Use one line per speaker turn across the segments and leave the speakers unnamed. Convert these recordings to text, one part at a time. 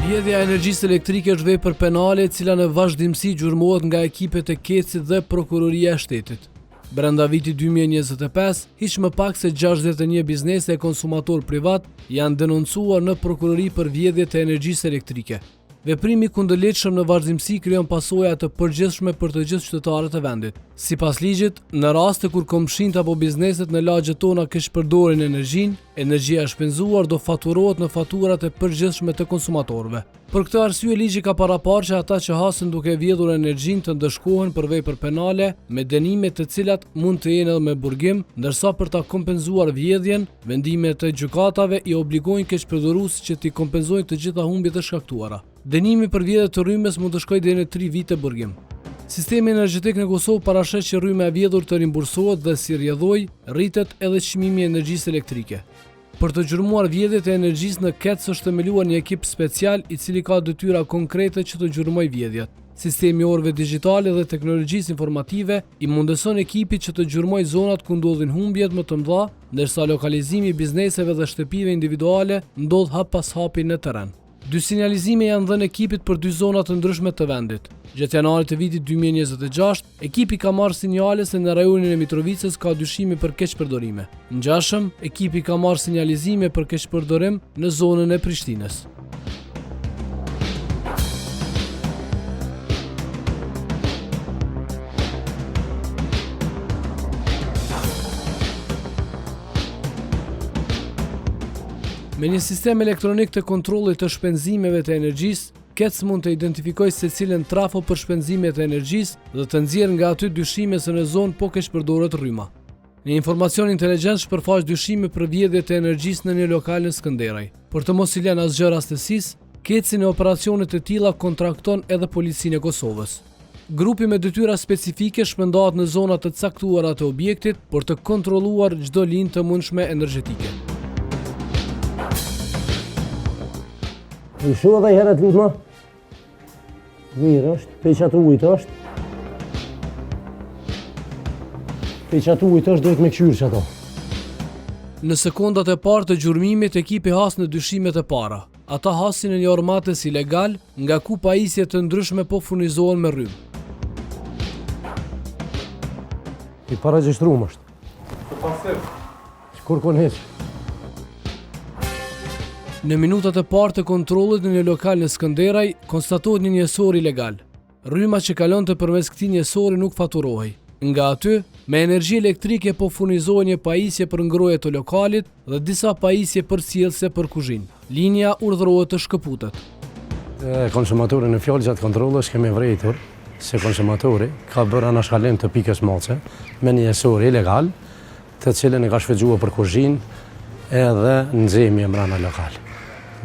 Vjedhja e energjisë elektrike është vepër penale e cila në vazhdimsi gjurmohet nga ekipet e KEC-it dhe Prokuroria e Shtetit. Brenda vitit 2025, hiç më pak se 61 biznese e konsumator privat janë denoncuar në prokurori për vjedhjet e energjisë elektrike. Veprimi kundërligjshëm në vazhdimsi krijon pasoja të përgjithshme për të gjithë qytetarët e vendit. Sipas ligjit, në raste kur komshinjt apo bizneset në lagjet tona keq përdorin energjinë, energjia e shpenzuar do faturohet në faturat e përgjithshme të konsumatorëve. Për këtë arsye ligji ka paraparë që ata që hasin duke vjedhur energjinë të ndëshkohen për vepër penale me dënime të cilat mund të jenë edhe me burgim, ndërsa për ta kompenzuar vjedhjen, vendimet e gjykatave i obligojnë keqpërdoruesit që t'i kompenzojnë të gjitha humbjet e shkaktuara. Dënimi për vjedhje të rrymes mund të shkojë deri në 3 vite burgim. Sistemi energjetik në Kosovë parashet që rryma e vjedhur të rimbursohet dhe si rrjedhoj rritet edhe çmimi i energjisë elektrike. Për të gjurmuar vjedhjet e energjisë në KEC është themeluar një ekip special i cili ka detyra konkrete që të gjurmojë vjedhjet. Sistemi i orëve digjitale dhe teknologjisë informative i mundëson ekipit që të gjurmojë zonat ku ndodhin humbjet më të mëdha, ndërsa lokalizimi i bizneseve dhe shtëpive individuale ndodh hap pas hapi në terren. 2 sinjalizime janë dhënë ekipit për 2 zona të ndryshme të vendit. Gjatë janarit të vitit 2026, ekipi ka marrë sinjale se në rajonin e Mitrovicës ka dyshime për keqpërdorime. Ngjashëm, ekipi ka marrë sinjalizime për keqpërdorim në zonën e Prishtinës. Me një sistem elektronik të kontrollit të shpenzimeve të energjisë, KEC mund të identifikojë secilën trafo për shpenzimet e energjisë dhe të nxjerrë nga aty dyshime se në zonë po keqpërdoret rryma. Një informacion inteligjent shpërfaq dyshime për vjedhjet e energjisë në një lokal në Skënderaj. Për të mos i lënë asgjë rastësisë, KEC në operacione të tilla kontrakton edhe Policinë e Kosovës. Grupi me detyra specifike shpëndohet në zona të caktuara të objektit për të kontrolluar çdo linjë të mundshme energjetike.
Në shua dhe i heret lutma. Mirë është, peqatu ujtë është. Peqatu ujtë është dojtë me këshyrë që ato.
Në sekondat e parë të gjurmimit, ekipi has në dyshimet e para. Ata hasin në një ormates ilegal, nga ku pajisje të ndryshme po furnizohen me rrymë.
I paragjishtrum është.
Të pasir.
Kur kon heq.
Në minutat e parë të kontrollit në një lokal në Skënderaj, konstatohet një njësor ilegal. Rryma që kalonte përmes këtij njësori nuk faturohej. Nga aty, me energji elektrike po furnizohej një pajisje për ngrohje të lokalit dhe disa pajisje për sjellse për kuzhinë. Linja urdhërohet të shkëputet.
Konsumatori në fjalë gjatë kontrollës kemi vërejtur se konsumatori ka bërë anashkalim të pikës moce me një njësor ilegal, të cilën e ka shfrytzuar për kuzhinë edhe nxemje mbrana lokal.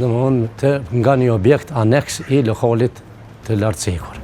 Nga një objekt aneks i lokalit të lartësekur.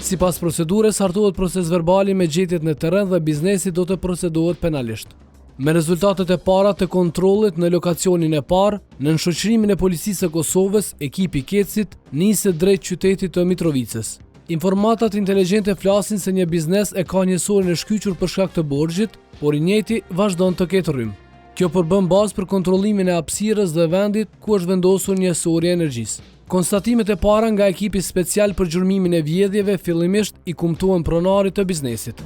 Sipas procedurës hartohet proces verbali me gjetjet në terren dhe biznesi do të procedohet penalisht. Me rezultatet e para të kontrollit në lokacionin e parë, në shoqërimin e Policisë së Kosovës, ekipi KEC-it nisi drejt qytetit të Mitrovicës. Informatat inteligjente flasin se një biznes e ka njësorin e shkyqur për shkak të borxhit, por i njëjti vazhdon të ketë rrymë. Kjo përbën bazë për kontrollimin e hapësirës dhe vendit ku është vendosur njësori e energjisë. Konstatimet e para nga ekipi special për gjurmimin e vjedhjeve fillimisht i kumtuan pronarit të biznesit.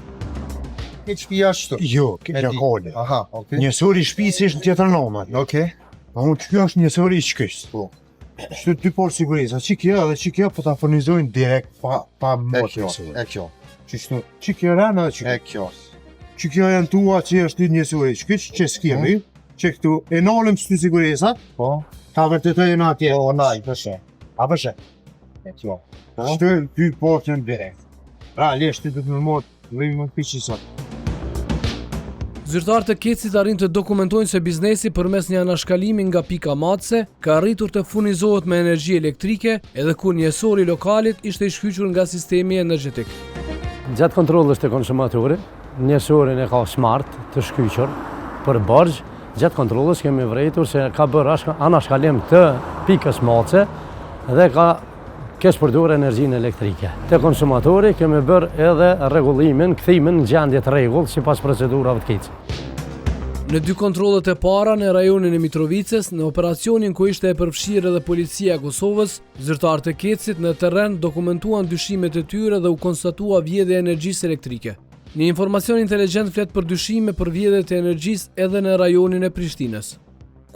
Ke shtëpia ashtu?
Jo, lokale.
Aha, okay.
Njësori i shtëpisë është në tjetër normal.
Okay.
Kjo është njësori i shkys.
Po.
Shtu 2 por sigurisë. Që kjo po ta furnizojnë direkt pa motë.
E kjo.
Që kjo rana
E kjo.
Që kjo janë tua që është njësori i shkys, që s'kemi, që këtu e nalëm së të sigurisat,
Po.
ta vërtetojnë atje.
O, naj, përshë.
A përshë?
E kjo.
Shtu 2 por janë direkt. Pra, leshtë të të nërmot, vëjmë më piqisat.
Zyrtarët e KEC-it arrin të dokumentojnë se biznesi përmes një anashkalimi nga pika matëse ka arritur të furnizohet me energji elektrike edhe kur njësori lokalit ishte i shkyqur nga sistemi energjetik.
Gjatë kontrollës të konsumatorit, njësorin e ka smart të shkyqur për borxh. Gjatë kontrollës kemi vërejtur se ka bërë anashkalim të pikës matëse dhe ka keqpërdorur energjinë elektrike. Te konsumatori kemi bërë edhe rregullimin, kthimin në gjendje të rregull sipas procedurave të KEC.
Në 2 kontrollet e para në rajonin e Mitrovicës, në operacionin ku ishte e përfshirë edhe policia e Kosovës, zyrtarët e Kecit në terren dokumentuan dyshimet e tyre dhe u konstatua vjedhja e energjisë elektrike. Një informacion inteligjent flet për dyshime për vjedhjet e energjisë edhe në rajonin e Prishtinës.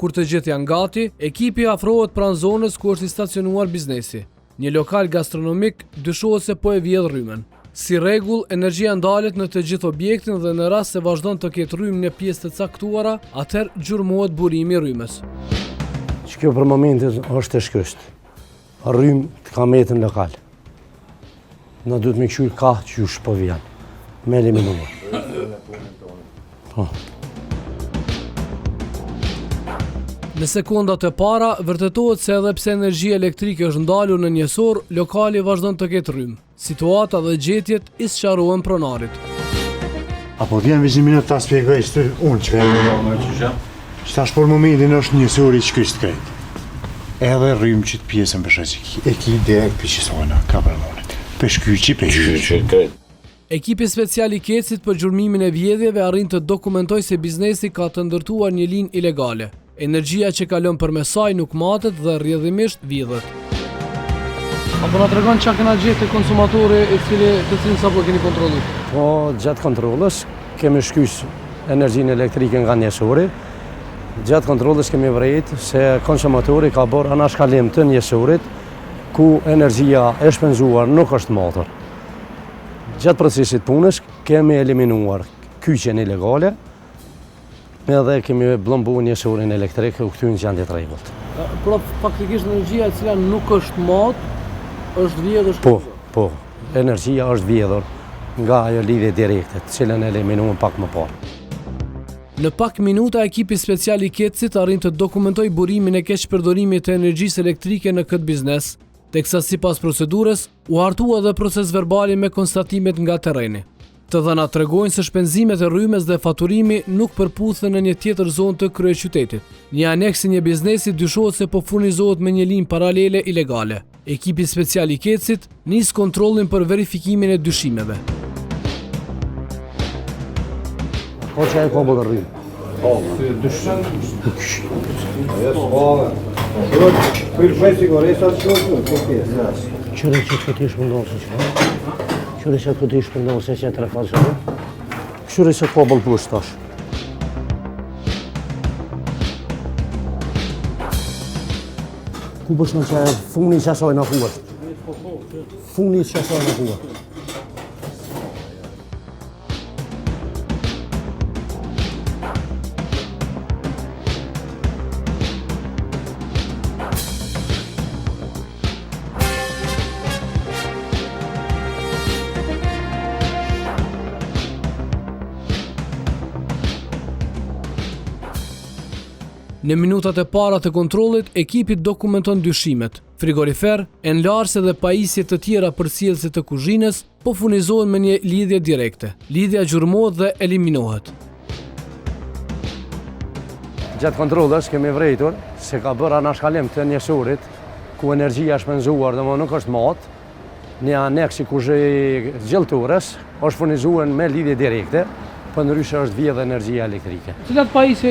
Kur të gjithë janë gati, ekipi afrohet pranë zonës ku është i stacionuar biznesi. Një lokal gastronomik dyshohet se po e vjedh rrymen. Si rregull, energjia ndalet në të gjithë objektin dhe në rast se vazhdon të ketë rrymë në pjesë të caktuara, atëherë gjurmohet burimi i rrymës.
Që kjo për momentin është e shkësht. Rrymë të kametën lokal. Në duhet me këshuj ka qysh po vjen. Me eliminuar.
Në sekondat e para, vërtetohet se edhe pse energjia elektrike është ndalur në njësor, lokali vazhdon të ketë rrymë. Situata dhe gjetjet i sqarohen pronarit.
Apo vjen vizimin ta spjegoj së unë që ka Shtash për momentin është njësori që kështë krejt. Edhe rrymë që të pjesën për shaqik. E ki direkt për qësojna, ka për monit. Për shkyqi.
Ekipi special i Kecit për gjurmimin e vjedhjeve arrin të dokumentoj se biznesi ka të ndërtuar një linjë ilegale. Energjia që kalon përmes saj nuk matet dhe rrjedhimisht vjedhet. Apo na tregon çka kena gjetë te konsumatori të cilin sapo keni kontrolluar?
Po, gjatë kontrolës kemi shkysh energjinë elektrike nga njësori. Gjatë kontrolës kemi vrejt se konsumatori ka bërë anashkalim të njësorit ku energjia e shpenzuar nuk është matur. Gjatë procesit punës kemi eliminuar kyqen ilegale edhe kemi blombu njësorin elektrike u këtyn gjendje të rregullt.
Pra faktikisht energjia e cila nuk është mat, është vjedhur.
Po, energjia është vjedhur nga ajo lidhje direkte, të cilën eliminuam pak më parë.
Në pak minuta ekipi special i Kecit arrin të dokumentoj burimin e keqpërdorimit të energjisë elektrike në këtë biznes, teksa sipas procedurës u hartua edhe proces verbali me konstatimet nga terreni. Të dhënat tregojnë se shpenzimet e rrymes dhe faturimi nuk përputhen në një tjetër zonë të kryeqytetit. Një aneks i një biznesi dyshohet se po furnizohet me një linjë paralele ilegale. Ekipi special i Kecit nis kontrollin për verifikimin e dyshimeve.
Po që e kombë dhe rrymë. Qëre që këtë ishë mundohë se që? Qëre që këtë ishë mundohë se që të refazërë? Qëre që kombë lë tash. Ku bëshë në që funi që asaj në huar? Funi që asaj në huar.
Në minutat e para të kontrollit, ekipi dokumenton dyshimet. Frigorifer, enlarse dhe pajisje të tjera përcjellëse të kuzhinës po furnizohen me një lidhje direkte. Lidhja gjurmohet dhe eliminohet.
Gjatë kontrolës kemi vrejtur se ka bërë anashkalim të njësorit ku energjia shpenzuar dhe më nuk është mat. Një aneks i kuzhi gjellturës është furnizuar me lidhje direkte, për ndryshe është vjedhë energjia elektrike.
Cilat pajisje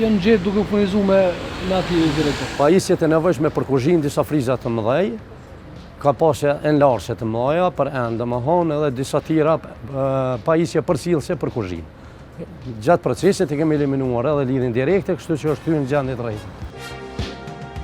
janë gjetë duke furnizuar me atë lidhje direkte?
Pajisjet e nevojshme për kuzhinë, disa frizat të mëdhej, ka pasje enlarse të mëdha për ende më honë edhe disa tjera pajisje përcjellëse për kuzhinë. Gjatë procesit e kemi eliminuar edhe lidhjen direkte, kështu që është hyrë në gjendje të rregullt.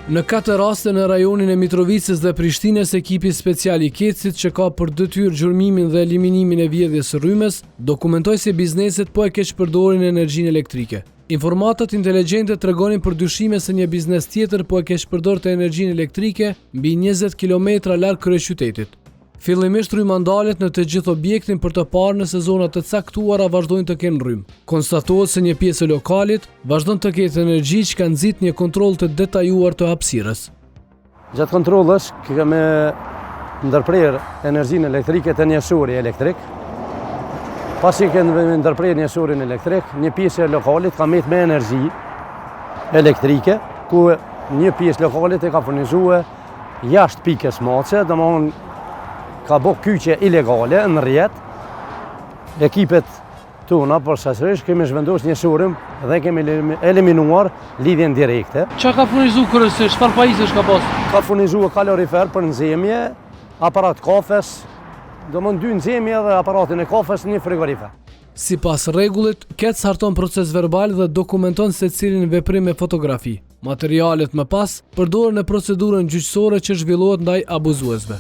Në 4 raste në rajonin e Mitrovicës dhe Prishtinës, ekipi special i Kecit që ka për detyrë gjurmimin dhe eliminimin e vjedhjes së rrymes, dokumentoi se bizneset po e keqpërdorin energjinë elektrike. Informatat inteligjente tregonin për dyshime se një biznes tjetër po e keqpërdorte energjinë elektrike mbi 20 kilometra larg kryeqytetit. Fillimisht rryma ndalet në të gjithë objektin për të parë nëse zonat të caktuara vazhdojnë të kenë rrymë. Konstatohet se një pjesë e lokalit vazhdon të ketë energji që ka nxit një kontroll të detajuar të hapësirës.
Gjatë kontrollës kemi ndërprerë energjinë elektrike të njësori elektrik. Pasi kemi ndërprerë njësorin elektrik, një pjesë e lokalit ka met me energji elektrike, ku një pjesë lokalit e ka furnizuar jashtë pikës mace, domthonë ka bërë kyqe ilegale në rrjet. Ekipet tona, përsërisht kemi zhvendosur një surim dhe kemi eliminuar lidhjen direkte.
Çka ka furnizuar kryesisht? Çfarë pajisësh ka pas?
Ka furnizuar kalorifer për nxemje, aparat kafes, domthon 2 nxemje dhe aparatin e kafes, një frigorifer.
Sipas rregullit, KEC harton proces verbal dhe dokumenton secilin veprim me fotografi. Materialet më pas përdoren në procedurën gjyqësore që zhvillohet ndaj abuzuesve.